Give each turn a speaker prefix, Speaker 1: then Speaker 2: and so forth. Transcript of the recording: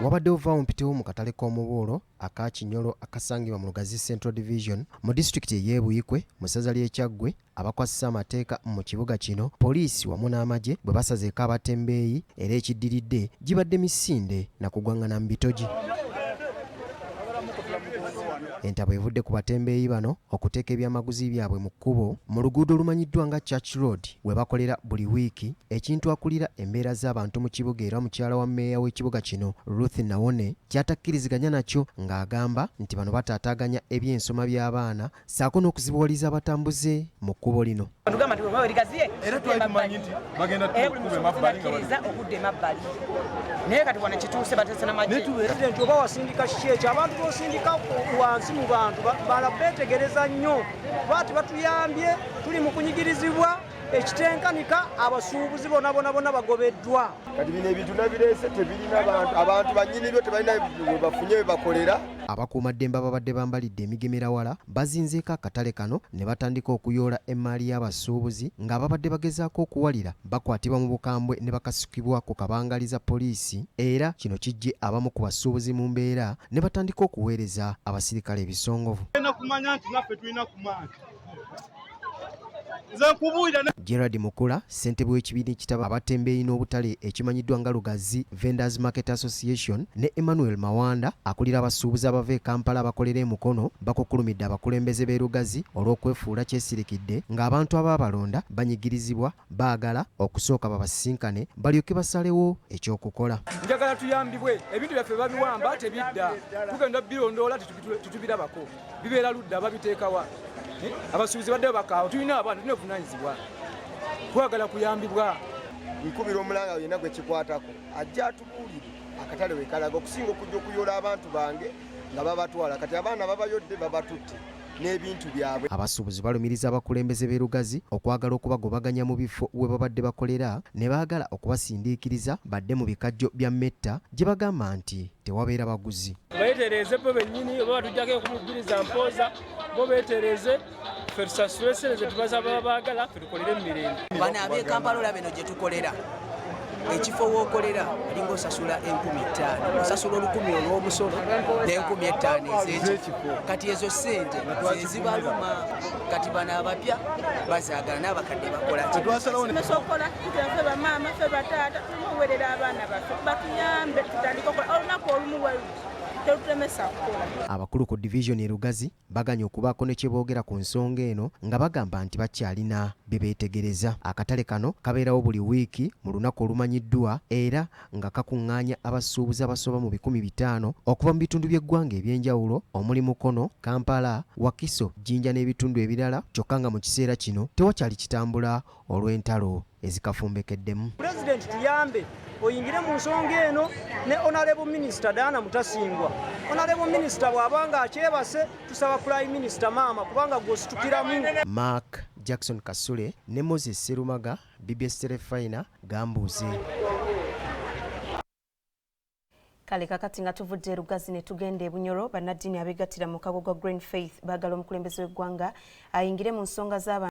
Speaker 1: Wabadde ovaawo mpitewo mu katale k'omubuulo aka Kinyolo akasangibwa mu Lugazi Central Division mu disitulikiti ey'e Buyikwe mu ssaza ly'e Kyaggwe. Abakwasisa amateeka mu kibuga kino, poliisi wamu n'amagye bwe basazeeko abatembeeyi era ekiddiridde gibadde misinde na kugwangana mu bitogi. Entabo evudde ku batembeeyi bano okuteeka ebyamaguzi byabwe mu kkubo mu luguudo olumanyiddwa nga Church Road we bakolera buli wiiki, ekintu akulira embeera z'abantu mu kibuga era mukyala wa mmeeya w'ekibuga kino Ruth Nawone kyatakkiriziganya nakyo ng'agamba nti bano bataataaganya eby'ensoma by'abaana ssaako n'okuzibuwaliza abatambuze mu kkubo lino.
Speaker 2: Naye kati wano kituuse batese n'amagye oba wasindika kiki ekyo abantu b'osindika wansi mu bantu beetegereza nnyo lwati batuyambye tuli mu kunyigirizibwa ekitenkanika abasuubuzi bonna bagobeddwa.
Speaker 3: Kati bino ebintu nabireese tebirina abantu bannyini byo tebalina bafunye we bakolera.
Speaker 1: Abakuumaddembe ababadde bambalidde emigemerawala bazinzeeko akatale kano ne batandika okuyoola emmaali y'abasuubuzi ng'ababadde bagezaako okuwalira bakwatibwa mu bukambwe ne bakasukibwa ku kabangaliza poliisi, era kino kijje abamu ku basuubuzi mu mbeera ne batandika okuweereza abasirikale ebisongovu. Gerard Mukula, ssentebe w'ekibiina ekitaba abatembeeyi n'obutale ekimanyiddwa nga Lugazi Vendors Market Association, ne Emmanuel Mawanda akulira abasuubuzi abava e Kampala abakolera e Mukono bakukkulumidde abakulembeze b'e Lugazi olw'okwefuula kyesirikidde ng'abantu abaabalonda banyigirizibwa baagala okusooka babasisinkane balyoke basalewo ekyokukola.
Speaker 2: Njagala tuyambibwe, ebintu byaffe babiwamba tebidda, tugenda birondoola tetubirabako, bibeera ludda babiteekawa. Abasuubuzi badde bakaawo tulina abantu tulina obuvunaanyizibwa, twagala kuyambibwa.
Speaker 3: Nkubira omulanga yenna gwe kikwatako ajja atubuulire akatale we kalaga okusinga okujja okuyoola abantu bange nga babatwala, kati abaana babayodde babatutte n'ebintu byabwe.
Speaker 1: Abasuubuzi balumiriza abakulembeze b'e Lugazi okwagala okubagobaganya mu bifo we babadde bakolera ne baagala okubasindiikiriza badde mu bikajjo bya Metta gye bagamba nti tewabeera baguzi.
Speaker 4: Beetereze bo bennyini oba batujjako okumuggiriza mpooza bo beetereze ffe tusasule sente ze tubasaba baagala ffe tukolere mu mirembe.
Speaker 5: Bano ab'e Kampala olaba eno gye tukolera ekifo w'okolera alinga osasula 5,000 osasula 10,000 olw'omusolo n'5,500 ez'ekifo, kati ezo ssente zezibaluma. Kati bano abapya bazaagala n'abakadde bakola
Speaker 6: tusokola ffe bamaama ffe bataata tumuwerera abaana baffe batuyambe tutandika okola olunaku olumu terutemesa kukola.
Speaker 1: Abakulu ku division e Lugazi baganya okubaako ne kye boogera ku nsonga eno nga bagamba nti bakyalina bye beetegereza. Akatale kano kabeerawo buli wiiki mu lunaku olumanyiddwa era nga kakuŋŋaanya abasuubuzi abasoba mu 500 okuva mu bitundu by'eggwanga eby'enjawulo omuli Mukono, Kampala, Wakiso, Jinja n'ebitundu ebirala, kyokka nga mu kiseera kino tewakyali kitambula olw'entalo ezikafumbekeddemu.
Speaker 2: Pulezidenti tuyambe oyingire mu nsonga eno ne Honorable Minister Diana Mutasingwa. Honorable Minister bw'abanga akyebase tusaba Prime Minister maama kubanga gw'ositukiramu.
Speaker 1: Mark Jackson Kasule ne Moses Serumaga, BBS Terefina, Gambuuze.
Speaker 7: Kale kakati nga tuvudde Lugazi ne tugenda e Bunyoro, bannaddiini abeegattira mu kago gwa Green Faith baagala omukulembeze w'eggwanga ayingire mu nsonga z'abantu